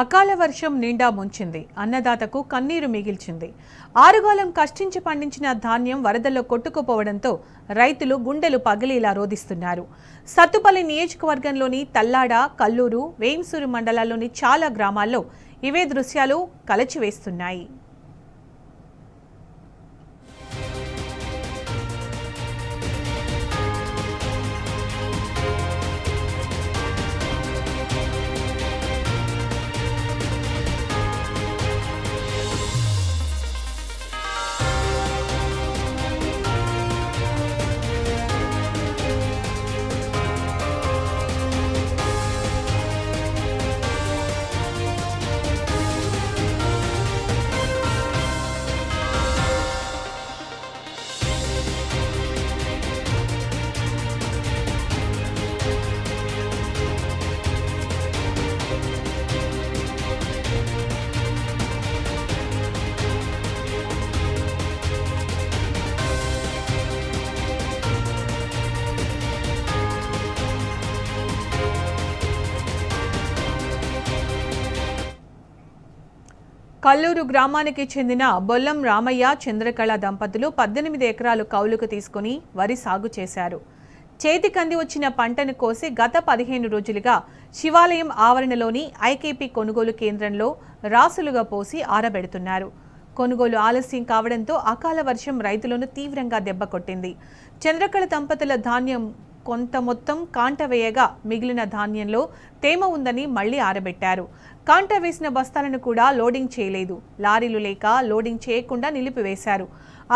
అకాల వర్షం నిండా ముంచింది. అన్నదాతకు కన్నీరు మిగిల్చింది. ఆరుగాలం కష్టించి పండించిన ధాన్యం వరదల్లో కొట్టుకుపోవడంతో రైతులు గుండెలు పగిలేలా రోదిస్తున్నారు. సత్తుపల్లి నియోజకవర్గంలోని తల్లాడ, కల్లూరు, వేంసూరు మండలాల్లోని చాలా గ్రామాల్లో ఇవే దృశ్యాలు కలచివేస్తున్నాయి. కల్లూరు గ్రామానికి చెందిన బొల్లం రామయ్య, చంద్రకళ దంపతులు 18 ఎకరాలు కౌలుకు తీసుకుని వరి సాగు చేశారు. చేతికంది వచ్చిన పంటను కోసి గత 15 రోజులుగా శివాలయం ఆవరణలోని ఐకేపీ కొనుగోలు కేంద్రంలో రాసులుగా పోసి ఆరబెడుతున్నారు. కొనుగోలు ఆలస్యం కావడంతో అకాల వర్షం రైతులను తీవ్రంగా దెబ్బకొట్టింది. చంద్రకళ దంపతుల ధాన్యం కొంత మొత్తం కాంట వేయగా మిగిలిన ధాన్యంలో తేమ ఉందని మళ్లీ ఆరబెట్టారు. కాంట వేసిన బస్తాలను కూడా లోడింగ్ చేయలేదు. లారీలు లేక లోడింగ్ చేయకుండా నిలిపివేశారు.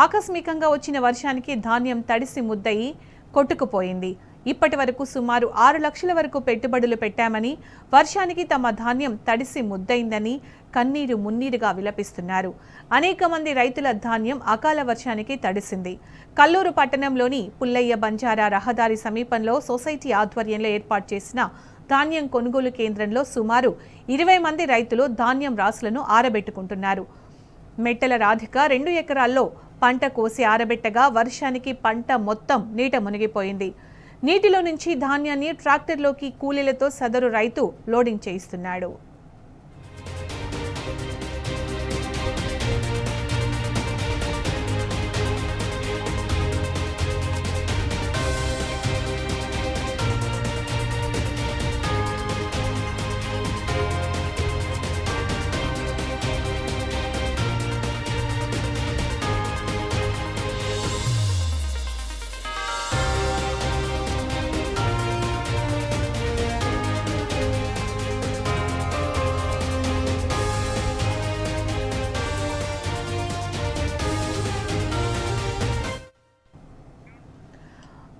ఆకస్మికంగా వచ్చిన వర్షానికి ధాన్యం తడిసి ముద్దయి కొట్టుకుపోయింది. ఇప్పటి వరకు సుమారు 6 లక్షల వరకు పెట్టుబడులు పెట్టామని, వర్షానికి తమ ధాన్యం తడిసి ముద్దయిందని కన్నీరు మున్నీరుగా విలపిస్తున్నారు. అనేక మంది రైతుల ధాన్యం అకాల వర్షానికి తడిసింది. కల్లూరు పట్టణంలోని పుల్లయ్య బంజారా రహదారి సమీపంలో సొసైటీ ఆధ్వర్యంలో ఏర్పాటు చేసిన ధాన్యం కొనుగోలు కేంద్రంలో సుమారు 20 మంది రైతులు ధాన్యం రాసులను ఆరబెట్టుకుంటున్నారు. మెట్టల రాధిక 2 ఎకరాల్లో పంట కోసి ఆరబెట్టగా వర్షానికి పంట మొత్తం నీట మునిగిపోయింది. నీటిలో నుంచి ధాన్యాన్ని ట్రాక్టర్లోకి కూలీలతో సదరు రైతు లోడింగ్ చేయిస్తున్నాడు.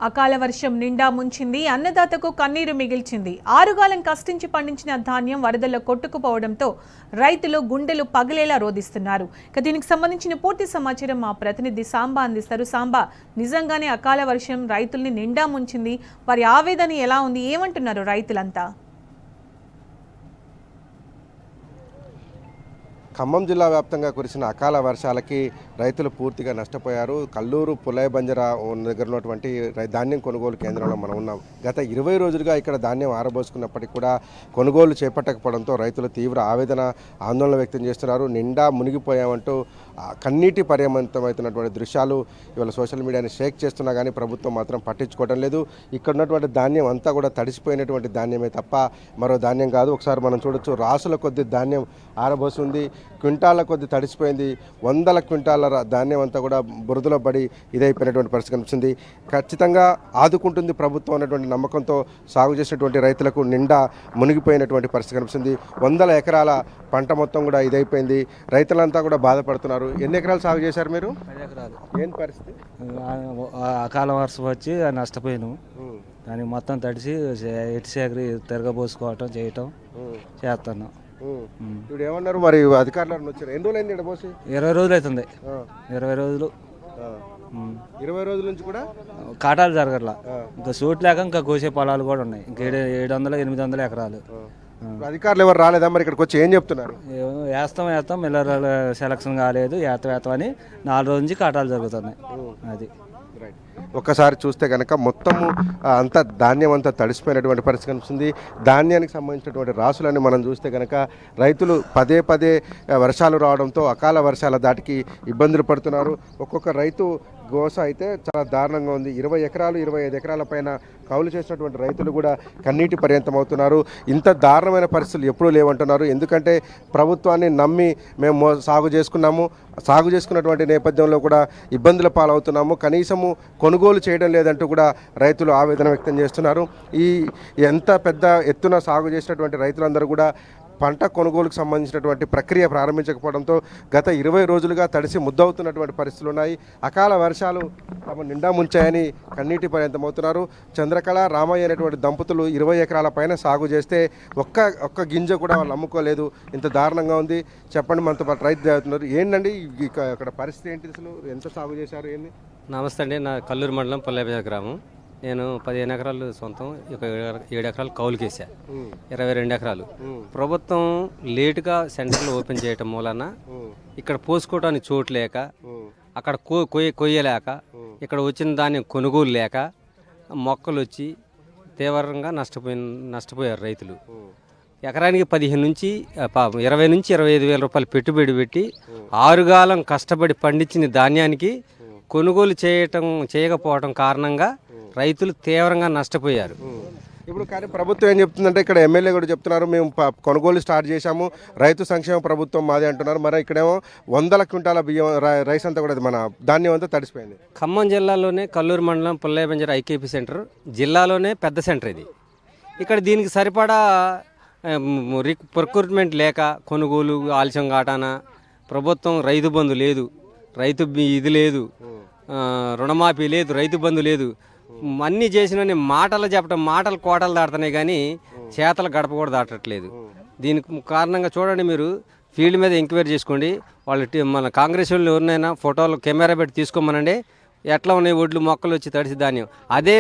అకాల వర్షం నిండా ముంచింది. అన్నదాతకు కన్నీరు మిగిల్చింది. ఆరుగాలం కష్టించి పండించిన ధాన్యం వరదల్లో కొట్టుకుపోవడంతో రైతులు గుండెలు పగిలేలా రోదిస్తున్నారు. ఇక దీనికి సంబంధించిన పూర్తి సమాచారం మా ప్రతినిధి సాంబా అందిస్తారు. సాంబా, నిజంగానే అకాల వర్షం రైతుల్ని నిండా ముంచింది. వారి ఆవేదన ఎలా ఉంది? ఏమంటున్నారు రైతులంతా? ఖమ్మం జిల్లా వ్యాప్తంగా కురిసిన అకాల వర్షాలకి రైతులు పూర్తిగా నష్టపోయారు. కల్లూరు పుల్లయ్య బంజారా దగ్గర ఉన్నటువంటి ధాన్యం కొనుగోలు కేంద్రంలో మనం ఉన్నాం. గత 20 రోజులుగా ఇక్కడ ధాన్యం ఆరబోసుకున్నప్పటికీ కూడా కొనుగోలు చేపట్టకపోవడంతో రైతులు తీవ్ర ఆవేదన, ఆందోళన వ్యక్తం చేస్తున్నారు. నిండా మునిగిపోయామంటూ కన్నీటి పర్యమంతమవుతున్నటువంటి దృశ్యాలు ఇవాళ సోషల్ మీడియాని షేక్ చేస్తున్నా కానీ ప్రభుత్వం మాత్రం పట్టించుకోవడం లేదు. ఇక్కడ ఉన్నటువంటి ధాన్యం అంతా కూడా తడిసిపోయినటువంటి ధాన్యమే తప్ప మరో ధాన్యం కాదు. ఒకసారి మనం చూడొచ్చు, రాసుల కొద్ది ధాన్యం ఆరబోసి ఉంది. క్వింటాల కొద్ది తడిసిపోయింది. 100 క్వింటాల ధాన్యం అంతా కూడా బురదలో పడి ఇదైపోయినటువంటి పరిస్థితి కనిపిస్తుంది. ఖచ్చితంగా ఆదుకుంటుంది ప్రభుత్వం అన్నటువంటి నమ్మకంతో సాగు చేసినటువంటి రైతులకు నిండా మునిగిపోయినటువంటి పరిస్థితి కనిపిస్తుంది. 100 ఎకరాల పంట మొత్తం కూడా ఇదైపోయింది. రైతులంతా కూడా బాధపడుతున్నారు. ఎన్ని ఎకరాలు సాగు చేశారు మీరు? 10 ఎకరాలు. ఏం పరిస్థితి? అకాల వర్షం వచ్చి నష్టపోయాను. దానికి మొత్తం తడిసి ఎటు తిరగబోసుకోవటం చేయటం చేస్తాను. ఇప్పుడు ఏమన్నారు మరి అధికారులు వచ్చారు? ఎన్ని రోజులు అయింది ఇక్కడ పోసి? 20 రోజులు అవుతుంది. 20 రోజులు. 20 రోజుల నుంచి కూడా కాటాలు జరగట్లా. ఇంకా సూట్ లేక ఇంకా కోసే పొలాలు కూడా ఉన్నాయి. ఇంకా 700-800 ఎకరాలు. అధికారులు ఎవరు రాలేదా మరి ఇక్కడికి వచ్చి? ఏం చెప్తున్నారు? వేస్తాం మిల్లర్ సెలక్షన్ కాలేదు, వేస్తాం అని 4 రోజుల నుంచి కాటాలు జరుగుతున్నాయి. అది ఒక్కసారి చూస్తే కనుక మొత్తము అంతా ధాన్యం అంతా తడిసిపోయినటువంటి పరిస్థితి కనిపిస్తుంది. ధాన్యానికి సంబంధించినటువంటి రాసులని మనం చూస్తే కనుక రైతులు పదే పదే వర్షాలు రావడంతో అకాల వర్షాల దాటికి ఇబ్బందులు పడుతున్నారు. ఒక్కొక్క రైతు గోస అయితే చాలా దారుణంగా ఉంది. 20 ఎకరాలు 25 ఎకరాల పైన కౌలు చేసినటువంటి రైతులు కూడా కన్నీటి పర్యంతం అవుతున్నారు. ఇంత దారుణమైన పరిస్థితులు ఎప్పుడూ లేవంటున్నారు. ఎందుకంటే ప్రభుత్వాన్ని నమ్మి మేము సాగు చేసుకున్నటువంటి నేపథ్యంలో కూడా ఇబ్బందుల పాలవుతున్నాము. కనీసము కొనుగోలు చేయడం లేదంటూ కూడా రైతులు ఆవేదన వ్యక్తం చేస్తున్నారు. ఎంత పెద్ద ఎత్తున సాగు చేసినటువంటి రైతులందరూ కూడా పంట కొనుగోలుకు సంబంధించినటువంటి ప్రక్రియ ప్రారంభించకపోవడంతో గత 20 రోజులుగా తడిసి ముద్దవుతున్నటువంటి పరిస్థితులు ఉన్నాయి. అకాల వర్షాలు తమ నిండా ముంచాయని కన్నీటి పర్యంతమవుతున్నారు. చంద్రకళ రామయ్య అనేటువంటి దంపతులు 20 ఎకరాల పైన సాగు చేస్తే ఒక్క గింజ కూడా వాళ్ళు అమ్ముకోలేదు. ఇంత దారుణంగా ఉంది. చెప్పండి, మనతో పాటు రైతు చదువుతున్నారు. ఏంటండి ఇక్కడ పరిస్థితి ఏంటి? అసలు ఎంత సాగు చేశారు? ఏంది? నమస్తే అండి. నా కల్లూరు మండలం పుల్లైబజార్ గ్రామం. నేను 15 ఎకరాలు సొంతం, 7 ఎకరాలు కౌలుకి వేసా, 22 ఎకరాలు. ప్రభుత్వం లేటుగా సెంటర్లు ఓపెన్ చేయటం మూలన ఇక్కడ పోసుకోవడానికి చోటు లేక, అక్కడ కొయ్యలేక, ఇక్కడ వచ్చిన ధాన్యం కొనుగోలు లేక మొక్కలు వచ్చి తీవ్రంగా నష్టపోయారు రైతులు. ఎకరానికి 20 నుంచి 25 వేల రూపాయలు పెట్టుబడి పెట్టి ఆరుగాలం కష్టపడి పండించిన ధాన్యానికి కొనుగోలు చేయకపోవడం కారణంగా రైతులు తీవ్రంగా నష్టపోయారు. ఇప్పుడు కానీ ప్రభుత్వం ఏం చెప్తుందంటే, ఇక్కడ ఎమ్మెల్యే కూడా చెప్తున్నారు, మేము కొనుగోలు స్టార్ట్ చేశాము, రైతు సంక్షేమ ప్రభుత్వం మాదే అంటున్నారు. మరి ఇక్కడేమో 100 క్వింటాల బియ్యం రైస్ అంతా కూడా మన ధాన్యం అంతా తడిసిపోయింది. ఖమ్మం జిల్లాలోనే కల్లూరు మండలం పుల్లైబంజర్ ఐకేపీ సెంటర్ జిల్లాలోనే పెద్ద సెంటర్ ఇది. ఇక్కడ దీనికి సరిపడా ప్రొక్యూర్మెంట్ లేక కొనుగోలు ఆలస్యం కాటాన ప్రభుత్వం రైతు బంధు లేదు, ఇది లేదు, రుణమాఫీ లేదు, రైతు బంధు లేదు, అన్నీ చేసిన మాటలు కోటలు దాటుతున్నాయి కానీ చేతలు గడప కూడా దాటట్లేదు. దీనికి కారణంగా చూడండి, మీరు ఫీల్డ్ మీద ఎంక్వైరీ చేసుకోండి. మన కాంగ్రెస్ వాళ్ళు ఎవరినైనా ఫోటోలు కెమెరా పెట్టి తీసుకోమనండి, ఎట్లా ఉన్నాయి ఒడ్లు మొక్కలు వచ్చి తడిసి ధాన్యం. అదే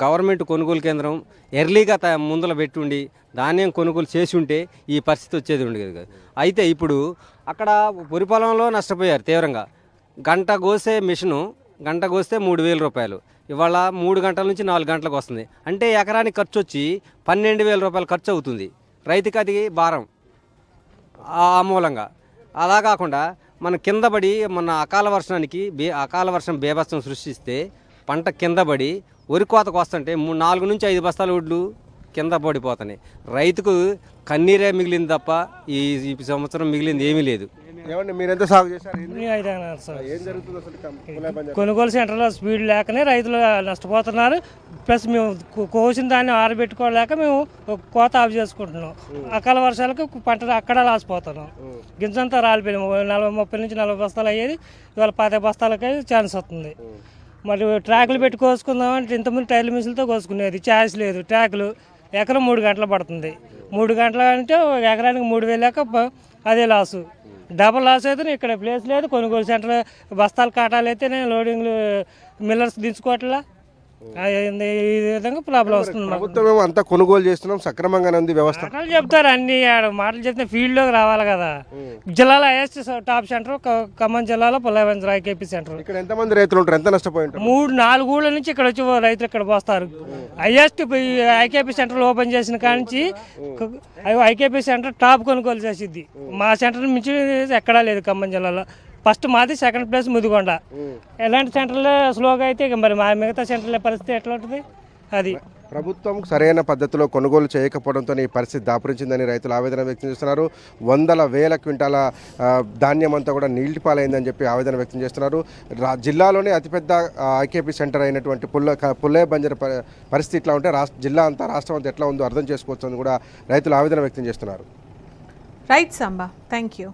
గవర్నమెంట్ కొనుగోలు కేంద్రం ఎర్లీగా ముందర పెట్టుండి ధాన్యం కొనుగోలు చేసి ఉంటే ఈ పరిస్థితి వచ్చేది ఉండేది కదా. అయితే ఇప్పుడు అక్కడ వరి పొలంలో నష్టపోయారు తీవ్రంగా. గంట కోసే గంట కోస్తే 3,000 రూపాయలు, ఇవాళ 3 గంటల నుంచి 4 గంటలకు వస్తుంది. అంటే ఎకరానికి ఖర్చు వచ్చి 12,000 రూపాయలు ఖర్చు అవుతుంది. రైతుకి అది భారం ఆ మూలంగా. అలా కాకుండా మన కింద పడి అకాల వర్షం బీభత్సం సృష్టిస్తే పంట కింద పడి వరి కోతకు వస్తుంటే 4 నుంచి 5 బస్తాల వడ్లు కింద పడిపోతున్నాయి. రైతుకు కన్నీరే మిగిలింది తప్ప ఈ సంవత్సరం మిగిలింది ఏమీ లేదు. ఏమండి, మీరు ఎంత సాగు చేశారు? ఏం జరుగుతుంది అసలు? కొనుగోలు సెంటర్లో స్పీడ్ లేకనే రైతులు నష్టపోతున్నారు. ప్లస్ మేము కోసిన దాన్ని ఆరబెట్టుకోలేక మేము కోత ఆఫ్ చేసుకుంటున్నాం. అకాల వర్షాలకు పంట అక్కడ లాసిపోతున్నాం. గింజంతా రాలిపోయింది. 30 నుంచి 40 బస్తాలు అయ్యేది ఇవాళ 10 బస్తాలకే ఛాన్స్ వస్తుంది. మరి ట్రాక్లు పెట్టి కోసుకుందామంటే ఇంతకుముందు టైర్ల మిషన్లతో కోసుకునేది, ఛాయిస్ లేదు. ట్రాక్లు ఎకరం 3 గంటలు పడుతుంది. 3 గంటలు అంటే ఎకరానికి 3,000 లేక అదే లాసు. డబల్ లాస్ అయితే ఇక్కడ ప్లేస్ లేదు. కొనుగోలు సెంటర్ బస్తాలు కాటాలు అయితే నేను లోడింగ్లు మిల్లర్స్ దించుకోవట్లా. ఈ విధంగా ప్రాబ్లం వస్తుంది. ప్రభుత్వం అంతా కొనుగోలు చేస్తున్నాం, సక్రమంగానే ఉంది వ్యవస్థ మాటలు చెప్తారు, అన్ని మాటలు చెప్తే ఫీల్డ్లోకి రావాలి కదా. జిల్లాలో హైయెస్ట్ టాప్ సెంటర్ ఖమ్మం జిల్లాలో పుల్లైబంజర్ ఐకేపీ సెంటర్. ఇక్కడ ఎంతమంది రైతులు ఉంటారు? ఎంత నష్టపోయి ఉంటారు? 3-4 ఊళ్ళ నుంచి ఇక్కడ వచ్చి రైతులు ఇక్కడ పోస్తారు. హైయెస్ట్ ఐకేపీ సెంటర్ ఓపెన్ చేసిన కానించి ఐకేపీ సెంటర్ టాప్ కొనుగోలు చేసిద్ది. మా సెంటర్ మించి ఎక్కడా లేదు ఖమ్మం జిల్లాలో. ఫస్ట్ మాది, సెకండ్ ప్లేస్ ముదిగొండ. ఎలాంటి సెంటర్లో స్లోగా అయితే మరి మా మిగతా సెంటర్ల పరిస్థితి ఎట్లా ఉంటుంది? అది ప్రభుత్వం సరైన పద్ధతిలో కొనుగోలు చేయకపోవడంతో ఈ పరిస్థితి దాపురించిందని రైతులు ఆవేదన వ్యక్తం చేస్తున్నారు. 100,000 క్వింటాల ధాన్యం అంతా కూడా నీటిపాలైందని చెప్పి ఆవేదన వ్యక్తం చేస్తున్నారు. జిల్లాలోనే అతిపెద్ద ఐకేపీ సెంటర్ అయినటువంటి పుల్లైబంజర్ పరిస్థితి ఇట్లా ఉంటే జిల్లా అంతా, రాష్ట్రం అంతా ఎట్లా ఉందో అర్థం చేసుకోవచ్చు అని కూడా రైతులు ఆవేదన వ్యక్తం చేస్తున్నారు. Right Samba, thank you.